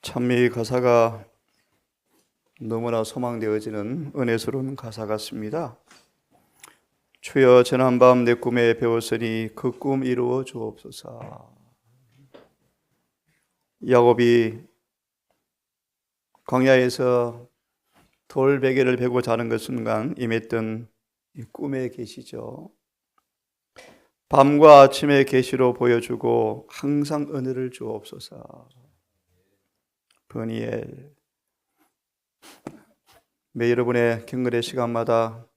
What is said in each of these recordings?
참 이 가사가 너무나 소망되어지는 은혜스러운 가사 같습니다. 주여 지난밤 내 꿈에 배웠으니 그 꿈 이루어 주옵소서. 야곱이 광야에서 돌 베개를 베고 자는 그 순간 임했던 이 꿈의 계시죠. 밤과 아침의 계시로 보여주고 항상 은혜를 주옵소서. 버니엘, 매 여러분의 경건의 시간마다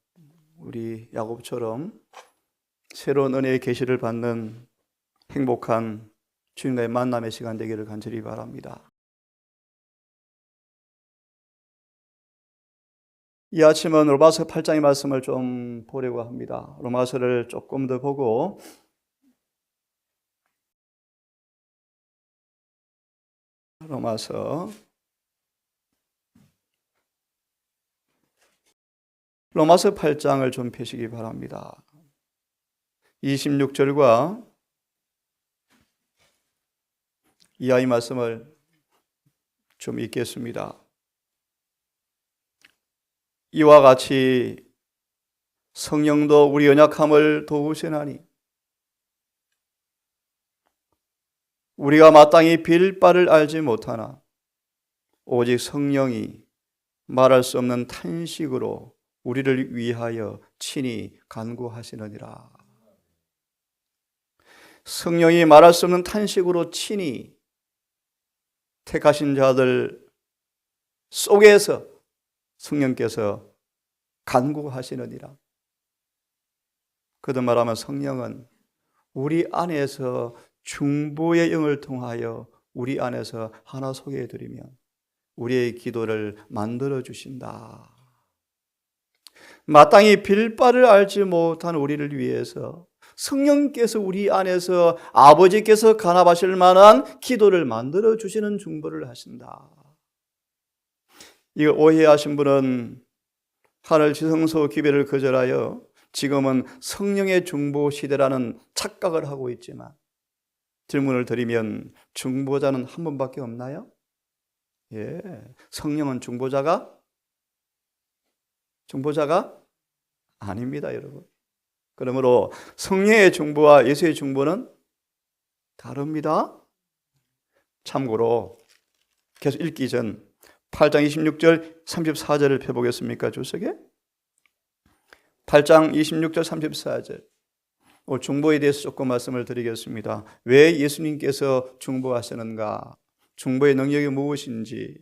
우리 야곱처럼 새로운 은혜의 계시를 받는 행복한 주님과의 만남의 시간 되기를 간절히 바랍니다. 이 아침은 로마서 8장의 말씀을 좀 보려고 합니다. 로마서를 조금 더 보고 로마서 8장을 좀 펴시기 바랍니다. 26절과 이하의 말씀을 좀 읽겠습니다. 이와 같이 성령도 우리 연약함을 도우시나니 우리가 마땅히 빌 바를 알지 못하나 오직 성령이 말할 수 없는 탄식으로 우리를 위하여 친히 간구하시느니라. 성령이 말할 수 없는 탄식으로 친히 택하신 자들 속에서 성령께서 간구하시느니라. 거듭 말하면 성령은 우리 안에서 중보의 영을 통하여 우리 안에서 하나 소개해 드리면 우리의 기도를 만들어 주신다. 마땅히 빌 바를 알지 못한 우리를 위해서 성령께서 우리 안에서 아버지께서 간합하실 만한 기도를 만들어 주시는 중보를 하신다. 이거 오해하신 분은 하늘 지성소 기별을 거절하여 지금은 성령의 중보 시대라는 착각을 하고 있지만 질문을 드리면 중보자는 한 분밖에 없나요? 예, 성령은 중보자가 아닙니다, 여러분. 그러므로 성령의 중보와 예수의 중보는 다릅니다. 참고로 계속 읽기 전 8장 26절 34절을 펴보겠습니까? 주석에 8장 26절 34절 중보에 대해서 조금 말씀을 드리겠습니다. 왜 예수님께서 중보하시는가? 중보의 능력이 무엇인지.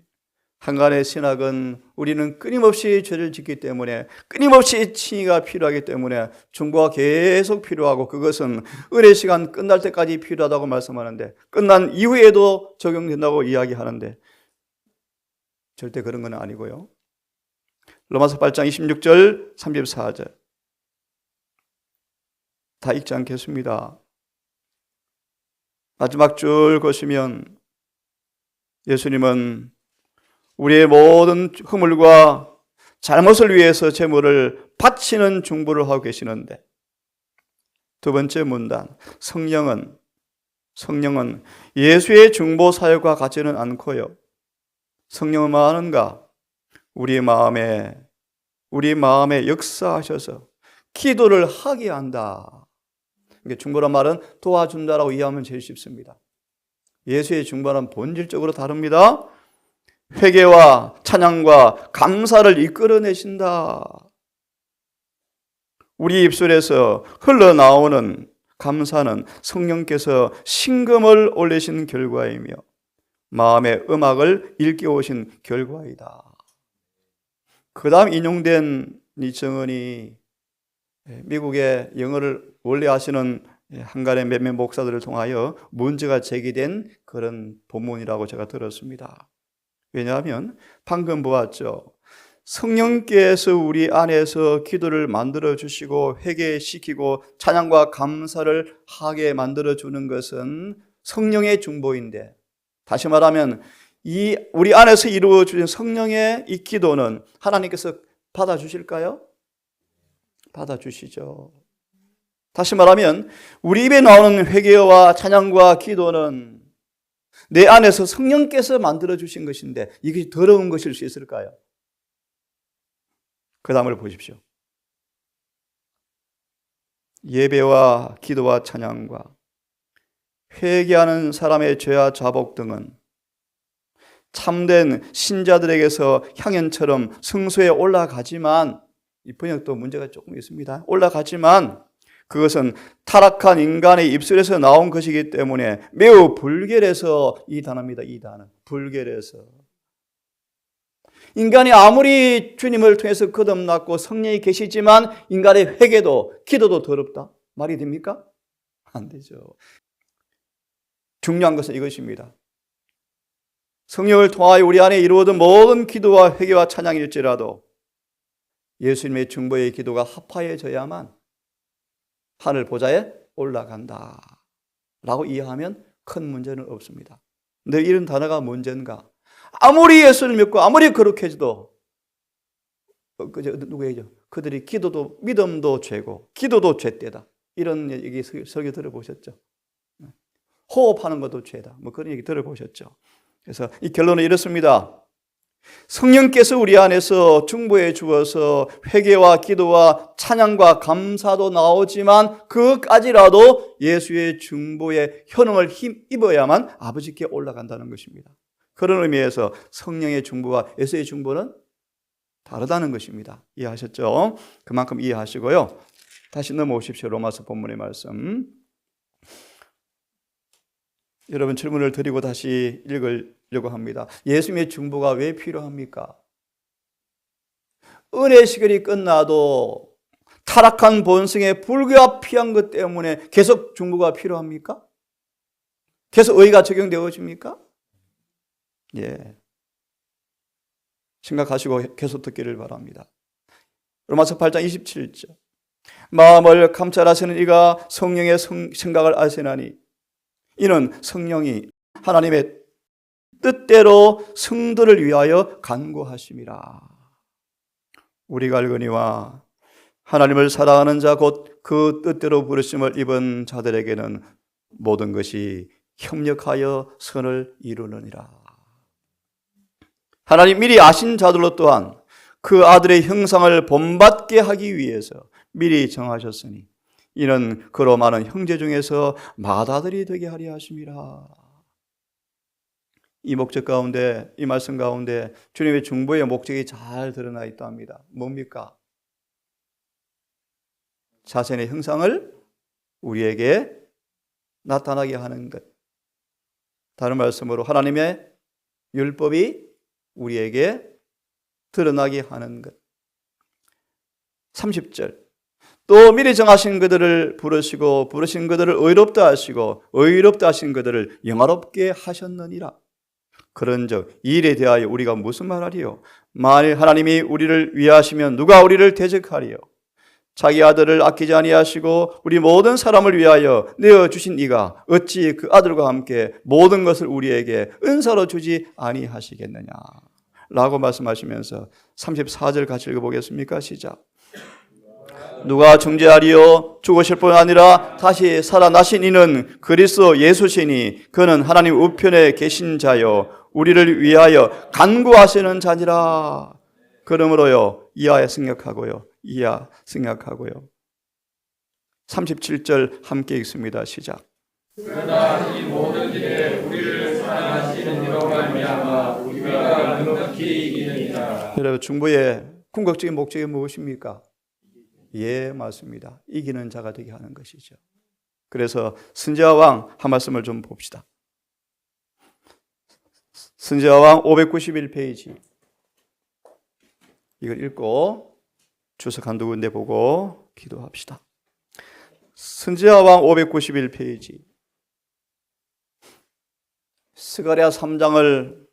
한간의 신학은 우리는 끊임없이 죄를 짓기 때문에 끊임없이 칭의가 필요하기 때문에 중보가 계속 필요하고 그것은 은혜 시간 끝날 때까지 필요하다고 말씀하는데 끝난 이후에도 적용된다고 이야기하는데 절대 그런 건 아니고요. 로마서 8장 26절 34절 다 읽지 않겠습니다. 마지막 줄 보시면 예수님은 우리의 모든 허물과 잘못을 위해서 제물을 바치는 중보를 하고 계시는데 두 번째 문단 성령은 예수의 중보 사역과 같지는 않고요. 성령은 뭐 하는가? 우리 마음에 역사하셔서 기도를 하게 한다. 중보란 말은 도와준다라고 이해하면 제일 쉽습니다. 예수의 중보는 본질적으로 다릅니다. 회개와 찬양과 감사를 이끌어내신다. 우리 입술에서 흘러나오는 감사는 성령께서 신금을 올리신 결과이며 마음의 음악을 일깨우신 결과이다. 그 다음 인용된 이 정언이 미국의 영어를 원래 하시는 한간의 몇몇 목사들을 통하여 문제가 제기된 그런 본문이라고 제가 들었습니다. 왜냐하면 방금 보았죠. 성령께서 우리 안에서 기도를 만들어 주시고 회개시키고 찬양과 감사를 하게 만들어 주는 것은 성령의 중보인데 다시 말하면 이 우리 안에서 이루어 주신 성령의 이 기도는 하나님께서 받아주실까요? 받아주시죠. 다시 말하면 우리 입에 나오는 회개와 찬양과 기도는 내 안에서 성령께서 만들어주신 것인데 이것이 더러운 것일 수 있을까요? 그 다음을 보십시오. 예배와 기도와 찬양과 회개하는 사람의 죄와 자복 등은 참된 신자들에게서 향연처럼 성소에 올라가지만, 이 번역도 문제가 조금 있습니다. 올라가지만 그것은 타락한 인간의 입술에서 나온 것이기 때문에 매우 불결해서, 이 단어입니다. 이 단어, 불결해서. 인간이 아무리 주님을 통해서 거듭났고 성령이 계시지만 인간의 회개도 기도도 더럽다. 말이 됩니까? 안 되죠. 중요한 것은 이것입니다. 성령을 통하여 우리 안에 이루어진 모든 기도와 회개와 찬양일지라도 예수님의 중보의 기도가 합하여져야만 하늘 보좌에 올라간다 라고 이해하면 큰 문제는 없습니다. 근데 이런 단어가 문제인가? 아무리 예수를 믿고 아무리 거룩해져도 누구 얘기죠? 그들이 기도도, 믿음도 죄고 기도도 죄대다, 이런 얘기 설교 들어보셨죠? 호흡하는 것도 죄다, 뭐 그런 얘기 들어보셨죠? 그래서 이 결론은 이렇습니다. 성령께서 우리 안에서 중보해 주어서 회개와 기도와 찬양과 감사도 나오지만 그까지라도 예수의 중보의 효능을 힘입어야만 아버지께 올라간다는 것입니다. 그런 의미에서 성령의 중보와 예수의 중보는 다르다는 것입니다. 이해하셨죠? 그만큼 이해하시고요. 다시 넘어오십시오. 로마서 본문의 말씀. 여러분 질문을 드리고 다시 읽으려고 합니다. 예수님의 중보가 왜 필요합니까? 은혜 시간이 끝나도 타락한 본성에 불가피한 것 때문에 계속 중보가 필요합니까? 계속 의가 적용되어집니까? 예. 생각하시고 계속 듣기를 바랍니다. 로마서 8장 27절. 마음을 감찰하시는 이가 성령의 생각을 아시나니 이는 성령이 하나님의 뜻대로 성도를 위하여 간구하심이라. 우리가 알거니와 하나님을 사랑하는 자 곧 그 뜻대로 부르심을 입은 자들에게는 모든 것이 협력하여 선을 이루느니라. 하나님 미리 아신 자들로 또한 그 아들의 형상을 본받게 하기 위해서 미리 정하셨으니 이는 그로 많은 형제 중에서 맏아들이 되게 하려 하심이라. 이 목적 가운데, 이 말씀 가운데 주님의 중보의 목적이 잘 드러나 있다 합니다. 뭡니까? 자신의 형상을 우리에게 나타나게 하는 것. 다른 말씀으로 하나님의 율법이 우리에게 드러나게 하는 것. 30절. 또 미리 정하신 그들을 부르시고 부르신 그들을 의롭다 하시고 의롭다 하신 그들을 영화롭게 하셨느니라. 그런즉 이 일에 대하여 우리가 무슨 말하리요? 만일 하나님이 우리를 위하시면 누가 우리를 대적하리요? 자기 아들을 아끼지 아니하시고 우리 모든 사람을 위하여 내어주신 이가 어찌 그 아들과 함께 모든 것을 우리에게 은사로 주지 아니하시겠느냐 라고 말씀하시면서 34절 같이 읽어보겠습니까? 시작. 누가 중재하리요? 죽으실 뿐 아니라 다시 살아나신 이는 그리스도 예수시니 그는 하나님 우편에 계신 자요 우리를 위하여 간구하시는 자니라. 그러므로요 이하에 생각하고요 37절 함께 읽습니다. 시작. 그러나 이 모든 일에 우리를 사랑하시는 이로 말미암아 우리가 넉넉히 이기느니라. 여러분 중보의 궁극적인 목적이 무엇입니까? 예, 맞습니다. 이기는 자가 되게 하는 것이죠. 그래서 선지자 왕 한 말씀을 좀 봅시다. 선지자 왕 591페이지. 이걸 읽고 주석 한두 군데 보고 기도합시다. 선지자 왕 591페이지. 스가랴 3장을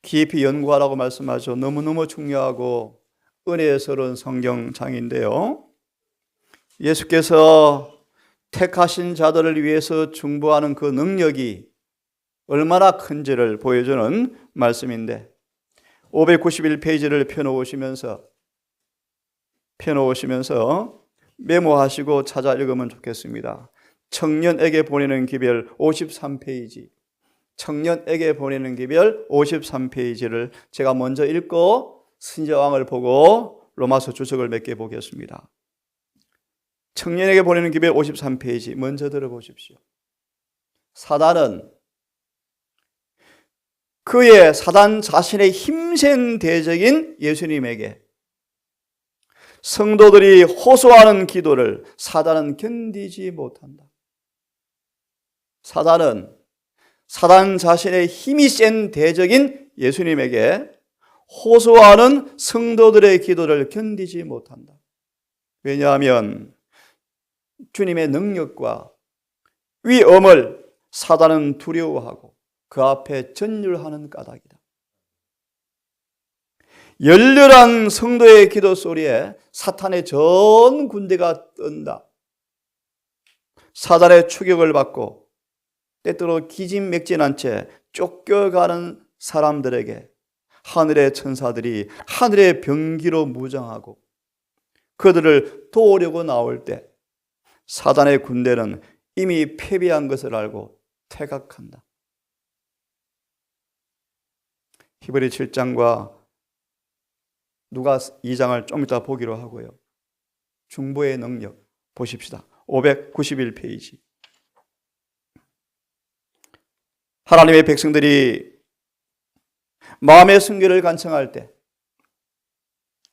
깊이 연구하라고 말씀하죠. 너무너무 중요하고 은혜스러운 성경장인데요. 예수께서 택하신 자들을 위해서 중보하는 그 능력이 얼마나 큰지를 보여주는 말씀인데 591페이지를 펴놓으시면서 메모하시고 찾아 읽으면 좋겠습니다. 청년에게 보내는 기별 53페이지. 청년에게 보내는 기별 53페이지를 제가 먼저 읽고 선지자왕을 보고 로마서 주석을 몇 개 보겠습니다. 청년에게 보내는 기별 53페이지 먼저 들어보십시오. 사단은 사단 자신의 힘센 대적인 예수님에게 성도들이 호소하는 기도를 사단은 견디지 못한다. 사단은 사단 자신의 힘이 센 대적인 예수님에게 호소하는 성도들의 기도를 견디지 못한다. 왜냐하면 주님의 능력과 위엄을 사단은 두려워하고 그 앞에 전율하는 까닭이다. 열렬한 성도의 기도 소리에 사탄의 전 군대가 뜬다. 사단의 추격을 받고 때때로 기진맥진한 채 쫓겨가는 사람들에게 하늘의 천사들이 하늘의 병기로 무장하고 그들을 도우려고 나올 때 사단의 군대는 이미 패배한 것을 알고 퇴각한다. 히브리 7장과 누가 2장을 좀 이따 보기로 하고요. 중보의 능력 보십시다. 591페이지. 하나님의 백성들이 마음의 순결을 간청할 때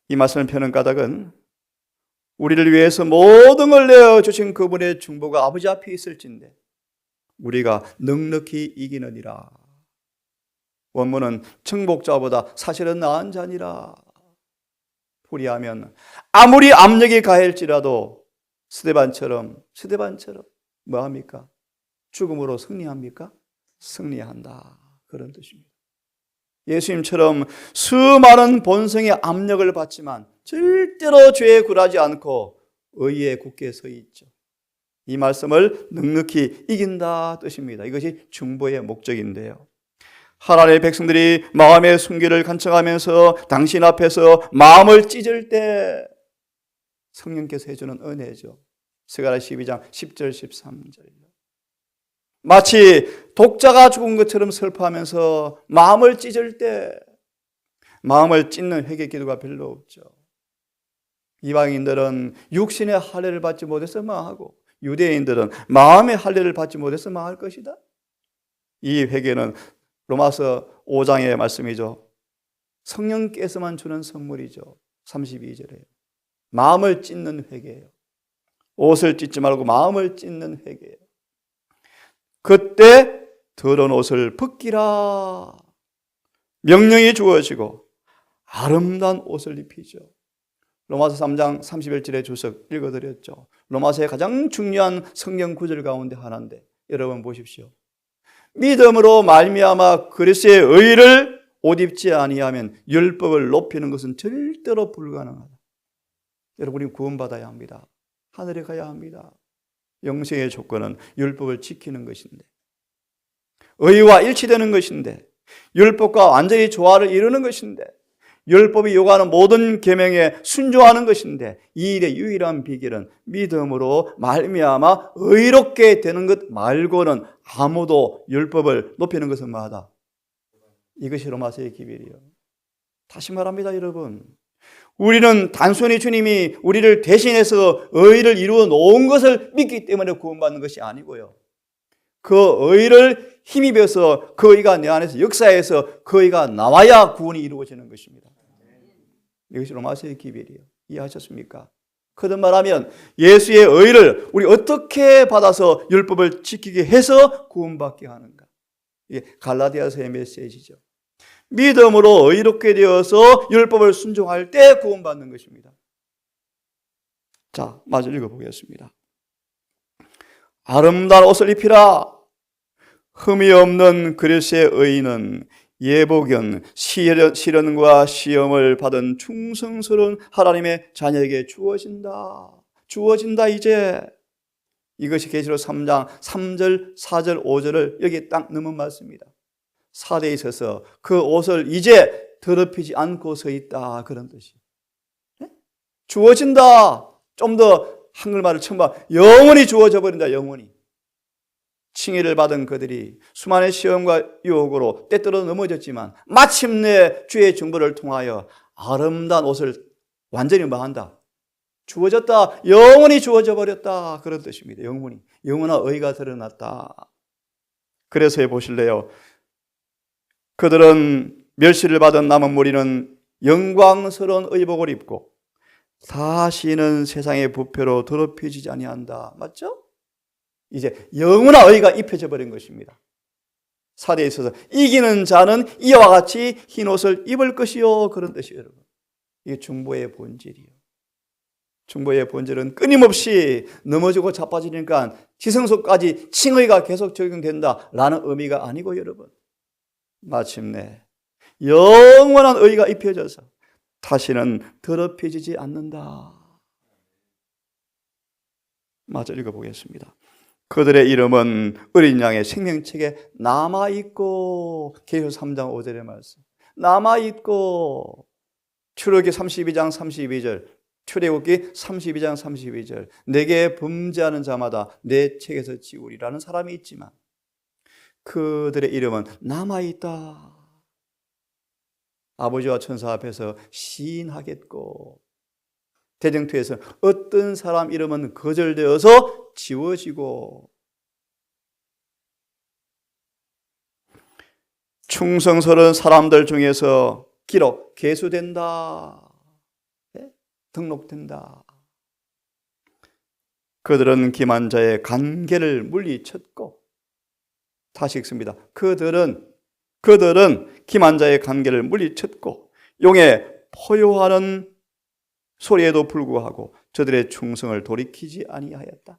이 말씀을 펴는 까닭은 우리를 위해서 모든 걸 내어주신 그분의 중보가 아버지 앞에 있을진데 우리가 넉넉히 이기느니라. 원문은 정복자보다 사실은 나은 자니라. 풀이하면 아무리 압력이 가할지라도 스데반처럼 뭐합니까? 죽음으로 승리합니까? 승리한다. 그런 뜻입니다. 예수님처럼 수많은 본성의 압력을 받지만 절대로 죄에 굴하지 않고 의에 굳게 서 있죠. 이 말씀을 넉넉히 이긴다 뜻입니다. 이것이 중보의 목적인데요. 하나님의 백성들이 마음의 순결을 간청하면서 당신 앞에서 마음을 찢을 때 성령께서 해주는 은혜죠. 스가랴 12장 10절 13절. 마치 독자가 죽은 것처럼 슬퍼하면서 마음을 찢을 때 마음을 찢는 회개 기도가 별로 없죠. 이방인들은 육신의 할례를 받지 못해서 망하고 유대인들은 마음의 할례를 받지 못해서 망할 것이다. 이 회개는 로마서 5장의 말씀이죠. 성령께서만 주는 선물이죠. 32절에 마음을 찢는 회개예요. 옷을 찢지 말고 마음을 찢는 회개예요. 그때 더러운 옷을 벗기라. 명령이 주어지고 아름다운 옷을 입히죠. 로마서 3장 31절의 주석 읽어드렸죠. 로마서의 가장 중요한 성경 구절 가운데 하나인데 여러분 보십시오. 믿음으로 말미암아 그리스도의 의를 옷 입지 아니하면 율법을 높이는 것은 절대로 불가능하다. 여러분 우리 구원받아야 합니다. 하늘에 가야 합니다. 영생의 조건은 율법을 지키는 것인데 의와 일치되는 것인데 율법과 완전히 조화를 이루는 것인데 율법이 요구하는 모든 계명에 순종하는 것인데 이 일의 유일한 비결은 믿음으로 말미암아 의롭게 되는 것 말고는 아무도 율법을 높이는 것은 뭐하다? 이것이 로마서의 기별이에요. 다시 말합니다, 여러분. 우리는 단순히 주님이 우리를 대신해서 의를 이루어 놓은 것을 믿기 때문에 구원받는 것이 아니고요. 그 의를 힘입어서 그 의가 내 안에서 역사해서 그 의가 나와야 구원이 이루어지는 것입니다. 이것이 로마서의 기별이에요. 이해하셨습니까? 그런 말하면 예수의 의를 우리 어떻게 받아서 율법을 지키게 해서 구원받게 하는가? 이게 갈라디아서의 메시지죠. 믿음으로 의롭게 되어서 율법을 순종할 때 구원받는 것입니다. 자, 마저 읽어보겠습니다. 아름다운 옷을 입히라. 흠이 없는 그리스도의 의인은 예복연, 시련과 시험을 받은 충성스러운 하나님의 자녀에게 주어진다 이제. 이것이 계시록 3장 3절, 4절, 5절을 여기 딱 넣은 말씀입니다. 사대에 있어서 그 옷을 이제 더럽히지 않고 서 있다, 그런 뜻이. 주어진다. 좀 더 한글말을 처음 봐. 영원히 주어져 버린다, 영원히. 칭의를 받은 그들이 수많은 시험과 유혹으로 때때로 넘어졌지만 마침내 주의 중보를 통하여 아름다운 옷을 완전히 뭐한다? 주어졌다. 영원히 주어져 버렸다. 그런 뜻입니다. 영원한 의가 드러났다. 그래서 보실래요? 그들은 멸시를 받은 남은 무리는 영광스러운 의복을 입고 다시는 세상의 부패로 더럽혀지지 아니한다. 맞죠? 이제 영원한 의가 입혀져 버린 것입니다. 사대에 있어서 이기는 자는 이와 같이 흰 옷을 입을 것이요. 그런 뜻이에요, 여러분. 이게 중보의 본질이에요. 중보의 본질은 끊임없이 넘어지고 자빠지니까 지성소까지 칭의가 계속 적용된다라는 의미가 아니고, 여러분, 마침내 영원한 의가 입혀져서 다시는 더럽혀지지 않는다. 마저 읽어보겠습니다. 그들의 이름은 어린 양의 생명책에 남아있고, 계시록 3장 5절의 말씀, 남아있고, 출애굽기 32장 32절, 출애굽기 32장 32절, 내게 범죄하는 자마다 내 책에서 지우리라는 사람이 있지만 그들의 이름은 남아있다. 아버지와 천사 앞에서 시인하겠고, 대정투에서 어떤 사람 이름은 거절되어서 지워지고, 충성스러운 사람들 중에서 기록, 계수된다. 등록된다. 그들은 기만자의 관계를 물리쳤고, 다시 읽습니다. 그들은 기만자의 관계를 물리쳤고 용에 포효하는 소리에도 불구하고 저들의 충성을 돌이키지 아니하였다.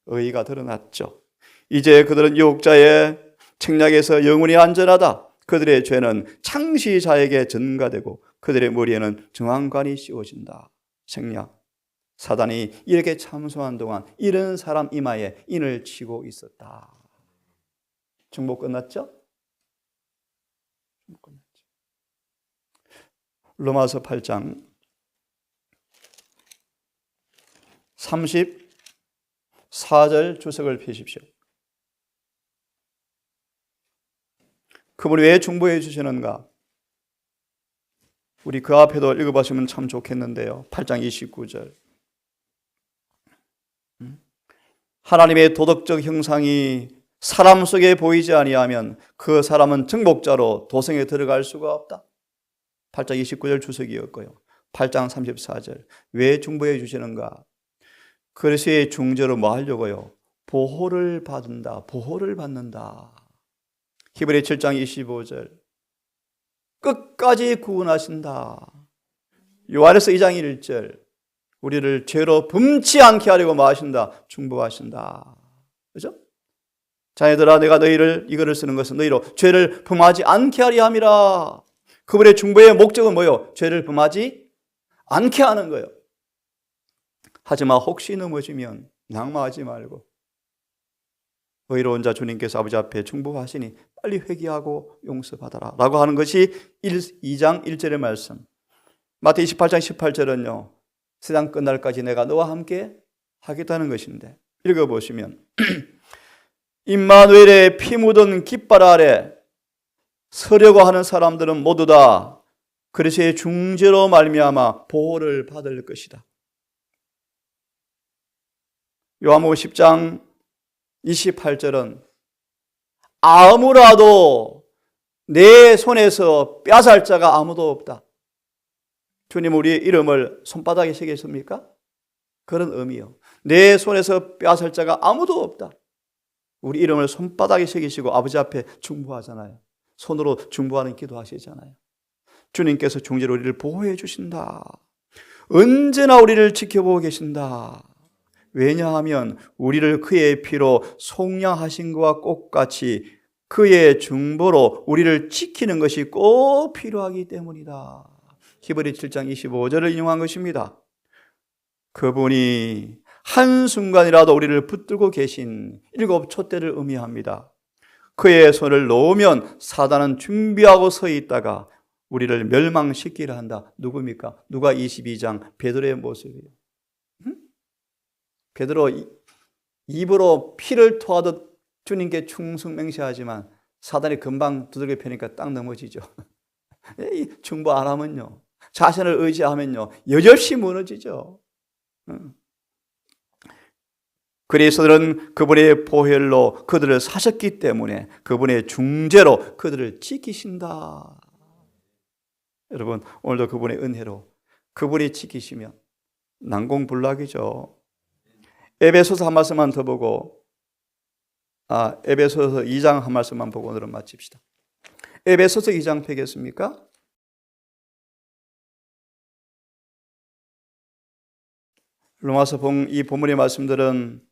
의가 드러났죠. 이제 그들은 유혹자의 책략에서 영원히 안전하다. 그들의 죄는 창시자에게 전가되고 그들의 머리에는 정황관이 씌워진다. 책략, 사단이 이렇게 참소한 동안 이런 사람 이마에 인을 치고 있었다. 중보 끝났죠? 로마서 8장 34절 주석을 펴십시오. 그분이 왜 중보해 주시는가? 우리 그 앞에도 읽어보시면 참 좋겠는데요. 8장 29절. 하나님의 도덕적 형상이 사람 속에 보이지 아니하면 그 사람은 정복자로 도성에 들어갈 수가 없다. 8장 29절 주석이었고요. 8장 34절. 왜 중보해 주시는가? 그리스도의 중재로 뭐 하려고요? 보호를 받는다. 보호를 받는다. 히브리 7장 25절. 끝까지 구원하신다. 요한에서 2장 1절. 우리를 죄로 범치 않게 하려고 뭐 하신다? 중보하신다. 그렇죠? 자녀들아, 내가 너희를 이거를 쓰는 것은 너희로 죄를 범하지 않게 하려 함이라. 그분의 중보의 목적은 뭐요? 죄를 범하지 않게 하는 거예요. 하지만 혹시 넘어지면 낙마하지 말고 의로운 자 주님께서 아버지 앞에 중보하시니 빨리 회개하고 용서받아라 라고 하는 것이 2장 1절의 말씀. 마태 28장 18절은요, 세상 끝날까지 내가 너와 함께 하겠다는 것인데, 읽어보시면 임마누엘의 피 묻은 깃발 아래 서려고 하는 사람들은 모두 다 그리스도의 중재로 말미암아 보호를 받을 것이다. 요한복음 10장 28절은 아무라도 내 손에서 빼앗을 자가 아무도 없다. 주님 우리의 이름을 손바닥에 새겼습니까? 그런 의미요. 내 손에서 빼앗을 자가 아무도 없다. 우리 이름을 손바닥에 새기시고 아버지 앞에 중보하잖아요. 손으로 중보하는 기도하시잖아요. 주님께서 중재로 우리를 보호해 주신다. 언제나 우리를 지켜보고 계신다. 왜냐하면 우리를 그의 피로 속량하신 것과 똑같이 그의 중보로 우리를 지키는 것이 꼭 필요하기 때문이다. 히브리 7장 25절을 인용한 것입니다. 그분이 한순간이라도 우리를 붙들고 계신 7 촛대를 의미합니다. 그의 손을 놓으면 사단은 준비하고 서 있다가 우리를 멸망시키려 한다. 누굽니까? 누가 22장 베드로의 모습이에요. 베드로 입으로 피를 토하듯 주님께 충성맹세하지만 사단이 금방 두들겨 패니까 딱 넘어지죠. 중보 안 하면요, 자신을 의지하면요, 여지없이 무너지죠. 그리스도는 그분의 보혈로 그들을 사셨기 때문에 그분의 중재로 그들을 지키신다. 여러분, 오늘도 그분의 은혜로 그분이 지키시면 난공불락이죠. 에베소서 한 말씀만 더 보고, 에베소서 2장 한 말씀만 보고 오늘은 마칩시다. 에베소서 2장 펴겠습니까? 로마서 이 본문의 말씀들은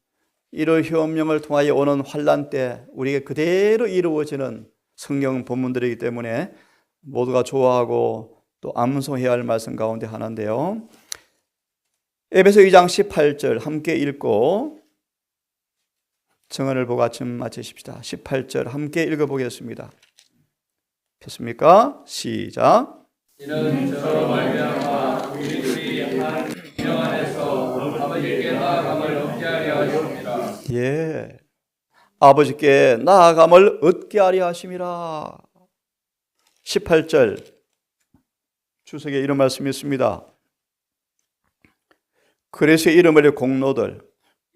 이런 효험령을 통하여 오는 환난 때 우리에게 그대로 이루어지는 성경 본문들이기 때문에 모두가 좋아하고 또 암송해야 할 말씀 가운데 하나인데요. 에베소 2장 18절 함께 읽고 정언을 보고 아침 마치십시다. 18절 함께 읽어보겠습니다. 폈습니까? 시작. 이는 저로 말미암아 우리들이 한 명 안에서 아버지께 나아감을 얻게 하려 하십니다. 예, 아버지께 나아감을 얻게 하려 하심이라. 18절 주석에 이런 말씀이 있습니다. 그리스도의 이름의 공로들,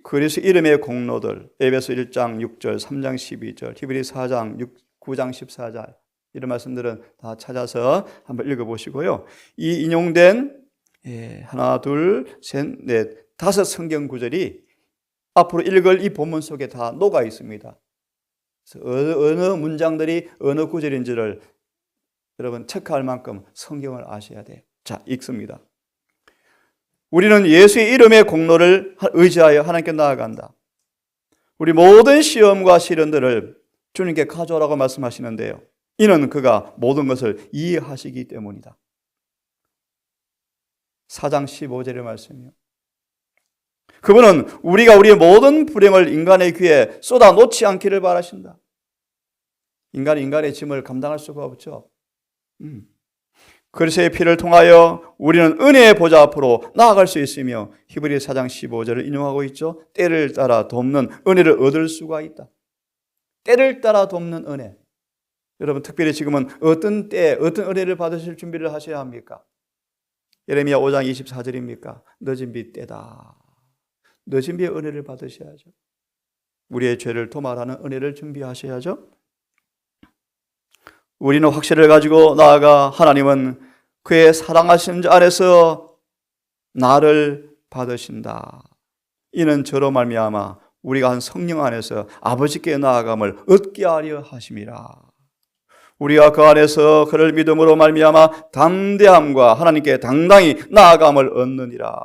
그리스도의 이름의 공로들, 에베소 1장 6절, 3장 12절, 히브리 4장 9장 14절, 이런 말씀들은 다 찾아서 한번 읽어보시고요. 이 인용된 하나, 둘, 셋, 넷, 5 성경 구절이 앞으로 읽을 이 본문 속에 다 녹아 있습니다. 그래서 어느 문장들이 어느 구절인지를 여러분 체크할 만큼 성경을 아셔야 돼요. 자, 읽습니다. 우리는 예수의 이름의 공로를 의지하여 하나님께 나아간다. 우리 모든 시험과 시련들을 주님께 가져오라고 말씀하시는데요. 이는 그가 모든 것을 이해하시기 때문이다. 4장 15절의 말씀이요. 그분은 우리가 우리의 모든 불행을 인간의 귀에 쏟아 놓지 않기를 바라신다. 인간이 인간의 짐을 감당할 수가 없죠. 그리스도의 피를 통하여 우리는 은혜의 보좌 앞으로 나아갈 수 있으며 히브리 4장 15절을 인용하고 있죠. 때를 따라 돕는 은혜를 얻을 수가 있다. 때를 따라 돕는 은혜. 여러분, 특별히 지금은 어떤 때, 어떤 은혜를 받으실 준비를 하셔야 합니까? 예레미야 5장 24절입니까? 늦은 비 때다. 늦은 비의 은혜를 받으셔야죠. 우리의 죄를 도말하는 은혜를 준비하셔야죠. 우리는 확신을 가지고 나아가 하나님은 그의 사랑하시는 자 안에서 나를 받으신다. 이는 저로 말미암아 우리가 한 성령 안에서 아버지께 나아감을 얻게 하려 하심이라. 우리가 그 안에서 그를 믿음으로 말미암아 담대함과 하나님께 당당히 나아감을 얻느니라.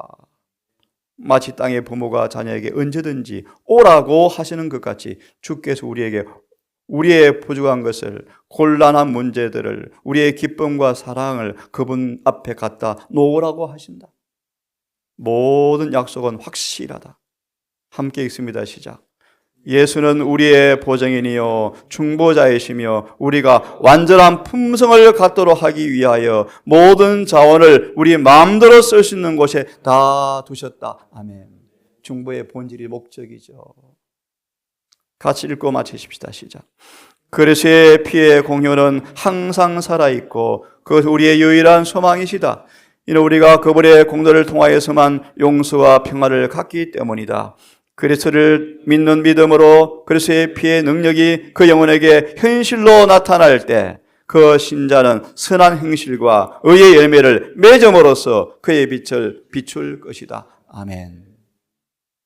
마치 땅의 부모가 자녀에게 언제든지 오라고 하시는 것 같이 주께서 우리에게 우리의 부족한 것을, 곤란한 문제들을, 우리의 기쁨과 사랑을 그분 앞에 갖다 놓으라고 하신다. 모든 약속은 확실하다. 함께 읽습니다. 시작. 예수는 우리의 보증인이요 중보자이시며 우리가 완전한 품성을 갖도록 하기 위하여 모든 자원을 우리 마음대로 쓸 수 있는 곳에 다 두셨다. 아멘. 중보의 본질이 목적이죠. 같이 읽고 마치십시다. 시작. 그리스도의 피의 공효는 항상 살아있고 그것이 우리의 유일한 소망이시다. 이는 우리가 그분의 공로를 통하여서만 용서와 평화를 갖기 때문이다. 그리스도를 믿는 믿음으로 그리스도의 피의 능력이 그 영혼에게 현실로 나타날 때 그 신자는 선한 행실과 의의 열매를 맺음으로써 그의 빛을 비출 것이다. 아멘.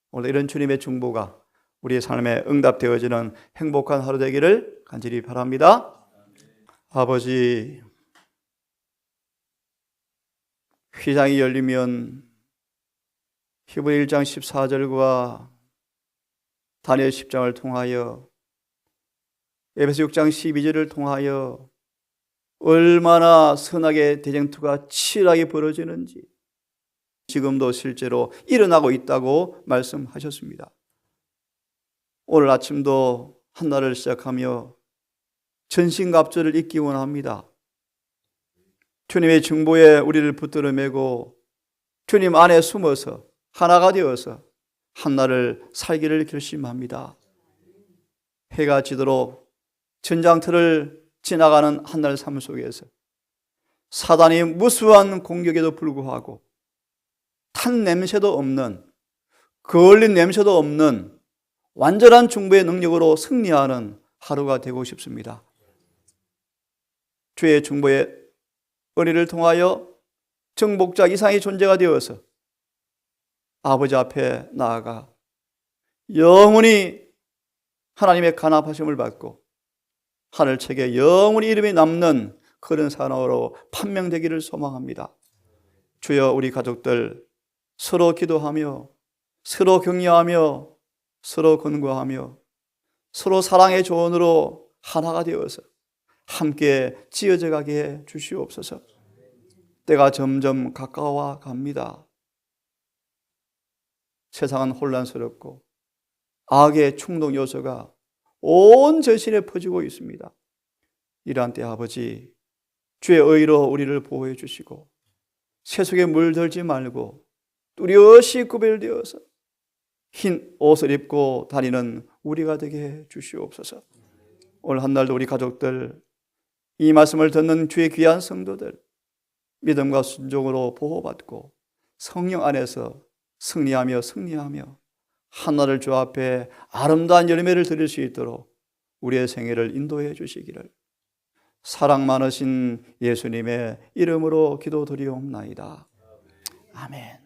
오늘 이런 주님의 중보가 우리의 삶에 응답되어지는 행복한 하루 되기를 간절히 바랍니다. 아버지, 휘장이 열리면 히브리 1장 14절과 다니엘 10장을 통하여 에베소 6장 12절을 통하여 얼마나 선악의 대쟁투가 치열하게 벌어지는지 지금도 실제로 일어나고 있다고 말씀하셨습니다. 오늘 아침도 한날을 시작하며 전신갑주를 입기 원합니다. 주님의 중보에 우리를 붙들어 매고 주님 안에 숨어서 하나가 되어서 한날을 살기를 결심합니다. 해가 지도록 전장터를 지나가는 한날 삶 속에서 사단이 무수한 공격에도 불구하고 탄 냄새도 없는, 거울린 냄새도 없는 완전한 중보의 능력으로 승리하는 하루가 되고 싶습니다. 주의 중보의 은혜를 통하여 정복자 이상의 존재가 되어서 아버지 앞에 나아가 영원히 하나님의 간합하심을 받고 하늘책에 영원히 이름이 남는 그런 사람으로 판명되기를 소망합니다. 주여, 우리 가족들 서로 기도하며 서로 격려하며 서로 권고하며 서로 사랑의 조언으로 하나가 되어서 함께 지어져 가게 해 주시옵소서. 때가 점점 가까워 갑니다. 세상은 혼란스럽고 악의 충동 요소가 온 전신에 퍼지고 있습니다. 이러한 때 아버지, 주의 의로 우리를 보호해 주시고 세속에 물들지 말고 뚜렷이 구별되어서 흰 옷을 입고 다니는 우리가 되게 해 주시옵소서. 오늘 한날도 우리 가족들, 이 말씀을 듣는 주의 귀한 성도들 믿음과 순종으로 보호받고 성령 안에서 승리하며 하나를 주 앞에 아름다운 열매를 드릴 수 있도록 우리의 생애를 인도해 주시기를 사랑 많으신 예수님의 이름으로 기도드리옵나이다. 아멘.